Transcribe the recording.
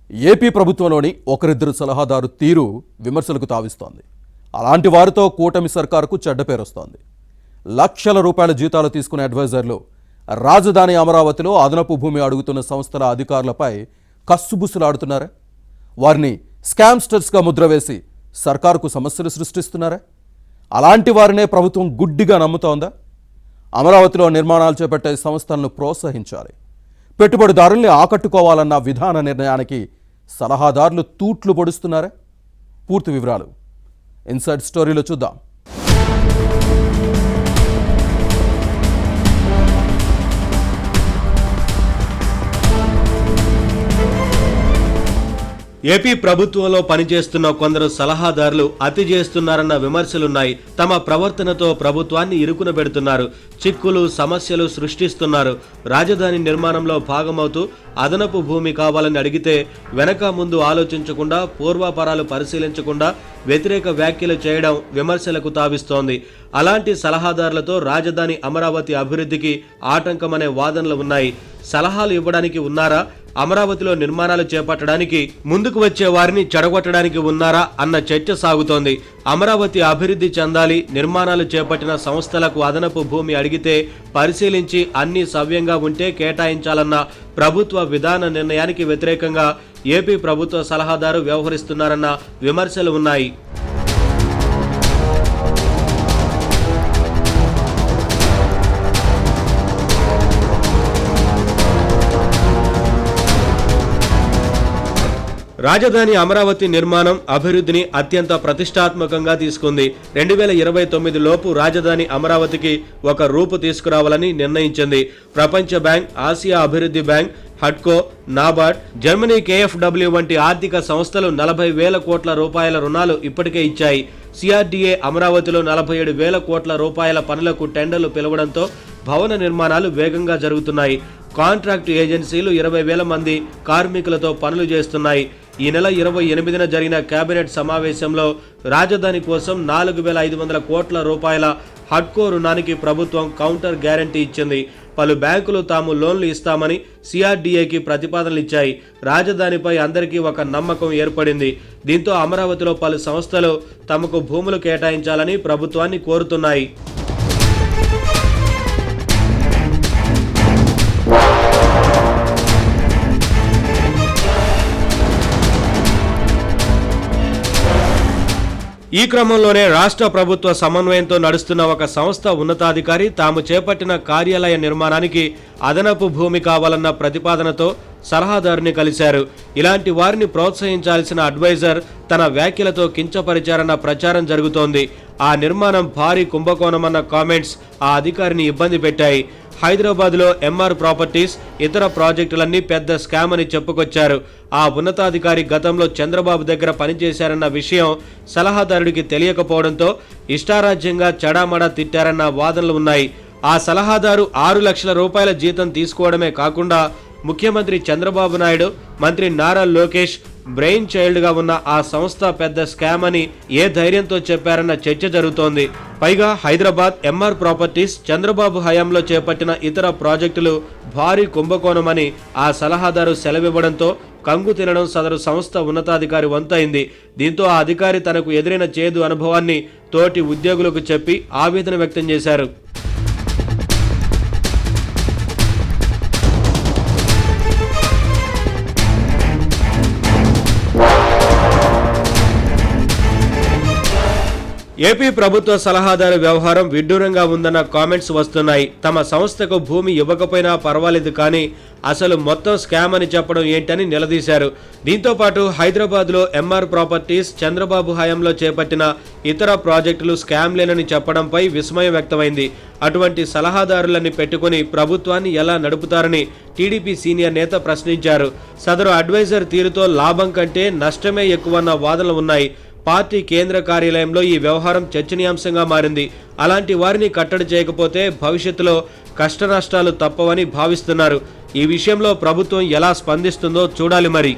AP ప్రభుత్వంలోని ఒకరిద్దరు సలహాదారు తీరు విమర్శలకు తావిస్తోంది. అలాంటి వారితో కూటమి సర్కారుకు చెడ్డ పేరొస్తోంది. లక్షల రూపాయల జీతాలు తీసుకునే అడ్వైజర్లు రాజధాని అమరావతిలో అదనపు భూమి అడుగుతున్న సంస్థల అధికారులపై కస్సుబుస్సులాడుతున్నారా? వారిని స్కామ్స్టర్స్గా ముద్ర వేసి సర్కారుకు సమస్యలు సృష్టిస్తున్నారా? అలాంటి వారినే ప్రభుత్వం గుడ్డిగా నమ్ముతోందా? అమరావతిలో నిర్మాణాలు చేపట్టే సంస్థలను ప్రోత్సహించాలి, పెట్టుబడిదారుల్ని ఆకట్టుకోవాలన్న విధాన నిర్ణయానికి సలహాదారులు తూట్లు పొడుస్తున్నారా? పూర్తి వివరాలు ఇన్సైడ్ స్టోరీలో చూద్దాం. ఏపీ ప్రభుత్వంలో పనిచేస్తున్న కొందరు సలహాదారులు అతి చేస్తున్నారన్న విమర్శలున్నాయి. తమ ప్రవర్తనతో ప్రభుత్వాన్ని ఇరుకున పెడుతున్నారు, చిక్కులు సమస్యలు సృష్టిస్తున్నారు. రాజధాని నిర్మాణంలో భాగమవుతూ అదనపు భూమి కావాలని అడిగితే వెనక ముందు ఆలోచించకుండా, పూర్వాపరాలు పరిశీలించకుండా వ్యతిరేక వ్యాఖ్యలు చేయడం విమర్శలకు తావిస్తోంది. అలాంటి సలహాదారులతో రాజధాని అమరావతి అభివృద్ధికి ఆటంకమనే వాదనలు ఉన్నాయి. సలహాలు ఇవ్వడానికి ఉన్నారా, అమరావతిలో నిర్మాణాలు చేపట్టడానికి ముందుకు వచ్చే వారిని చెడగొట్టడానికి ఉన్నారా అన్న చర్చ సాగుతోంది. అమరావతి అభివృద్ధి చెందాలి, నిర్మాణాలు చేపట్టిన సంస్థలకు అదనపు భూమి అడిగితే పరిశీలించి అన్ని సవ్యంగా ఉంటే కేటాయించాలన్న ప్రభుత్వ విధాన నిర్ణయానికి వ్యతిరేకంగా ఏపీ ప్రభుత్వ సలహాదారు వ్యవహరిస్తున్నారన్న విమర్శలు ఉన్నాయి. రాజధాని అమరావతి నిర్మాణం అభివృద్ధిని అత్యంత ప్రతిష్టాత్మకంగా తీసుకుంది. 2029 లోపు రాజధాని అమరావతికి ఒక రూపు తీసుకురావాలని నిర్ణయించింది. ప్రపంచ బ్యాంక్, ఆసియా అభివృద్ధి బ్యాంక్, హడ్కో, నాబార్డ్, జర్మనీ KfW వంటి ఆర్థిక సంస్థలు 40,000 కోట్ల రూపాయల రుణాలు ఇప్పటికే ఇచ్చాయి. CRDA అమరావతిలో 47,000 కోట్ల రూపాయల పనులకు టెండర్లు పిలవడంతో భవన నిర్మాణాలు వేగంగా జరుగుతున్నాయి. కాంట్రాక్టు ఏజెన్సీలు 20,000 మంది కార్మికులతో పనులు చేస్తున్నాయి. ఈ నెల 28న జరిగిన కేబినెట్ సమావేశంలో రాజధాని కోసం 4,500 కోట్ల రూపాయల హడ్కో రుణానికి ప్రభుత్వం కౌంటర్ గ్యారంటీ ఇచ్చింది. పలు బ్యాంకులు తాము లోన్లు ఇస్తామని CRDAకి ప్రతిపాదనలు ఇచ్చాయి. రాజధానిపై అందరికీ ఒక నమ్మకం ఏర్పడింది. దీంతో అమరావతిలో పలు సంస్థలు తమకు భూములు కేటాయించాలని ప్రభుత్వాన్ని కోరుతున్నాయి. ఈ క్రమంలోనే రాష్ట్ర ప్రభుత్వ సమన్వయంతో నడుస్తున్న ఒక సంస్థ ఉన్నతాధికారి తాము చేపట్టిన కార్యాలయ నిర్మాణానికి అదనపు భూమి కావాలన్న ప్రతిపాదనతో సలహాదారుని కలిశారు. ఇలాంటి వారిని ప్రోత్సహించాల్సిన అడ్వైజర్ తన వ్యాఖ్యలతో కించపరిచారన్న ప్రచారం జరుగుతోంది. ఆ నిర్మాణం భారీ కుంభకోణమన్న కామెంట్స్ ఆ అధికారిని ఇబ్బంది పెట్టాయి. హైదరాబాద్లో MR ప్రాపర్టీస్, ఇతర ప్రాజెక్టులన్నీ పెద్ద స్కామ్ అని చెప్పుకొచ్చారు. ఆ ఉన్నతాధికారి గతంలో చంద్రబాబు దగ్గర పనిచేశారన్న విషయం సలహాదారుడికి తెలియకపోవడంతో ఇష్టారాజ్యంగా చెడామడా తిట్టారన్న వాదనలు ఉన్నాయి. ఆ సలహాదారు 6 లక్షల రూపాయల జీతం తీసుకోవడమే కాకుండా ముఖ్యమంత్రి చంద్రబాబు నాయుడు, మంత్రి నారా లోకేష్ బ్రెయిన్ చైల్డ్గా ఉన్న ఆ సంస్థ పెద్ద స్కామ్ అని ఏ ధైర్యంతో చెప్పారన్న చర్చ జరుగుతోంది. పైగా హైదరాబాద్ MR ప్రాపర్టీస్ చంద్రబాబు హయాంలో చేపట్టిన ఇతర ప్రాజెక్టులు భారీ కుంభకోణమని ఆ సలహాదారు సెలవివ్వడంతో కంగు తినడం సదరు సంస్థ ఉన్నతాధికారి వంతైంది. దీంతో ఆ అధికారి తనకు ఎదురైన చేదు అనుభవాన్ని తోటి ఉద్యోగులకు చెప్పి ఆవేదన వ్యక్తం చేశారు. ఏపీ ప్రభుత్వ సలహాదారు వ్యవహారం విడ్డూరంగా ఉందన్న కామెంట్స్ వస్తున్నాయి. తమ సంస్థకు భూమి ఇవ్వకపోయినా పర్వాలేదు, కానీ అసలు మొత్తం స్కామ్ అని చెప్పడం ఏంటని నిలదీశారు. దీంతో పాటు హైదరాబాద్లో MR ప్రాపర్టీస్ చంద్రబాబు హయాంలో చేపట్టిన ఇతర ప్రాజెక్టులు స్కామ్ లేనని చెప్పడంపై విస్మయం వ్యక్తమైంది. అటువంటి సలహాదారులని పెట్టుకుని ప్రభుత్వాన్ని ఎలా నడుపుతారని టీడీపీ సీనియర్ నేత ప్రశ్నించారు. సదరు అడ్వైజర్ తీరుతో లాభం కంటే నష్టమే ఎక్కువన్న వాదనలు ఉన్నాయి. పార్టీ కేంద్ర కార్యాలయంలో ఈ వ్యవహారం చర్చనీయాంశంగా మారింది. అలాంటి వారిని కట్టడి చేయకపోతే భవిష్యత్తులో కష్టనష్టాలు తప్పవని భావిస్తున్నారు. ఈ విషయంలో ప్రభుత్వం ఎలా స్పందిస్తుందో చూడాలి మరి.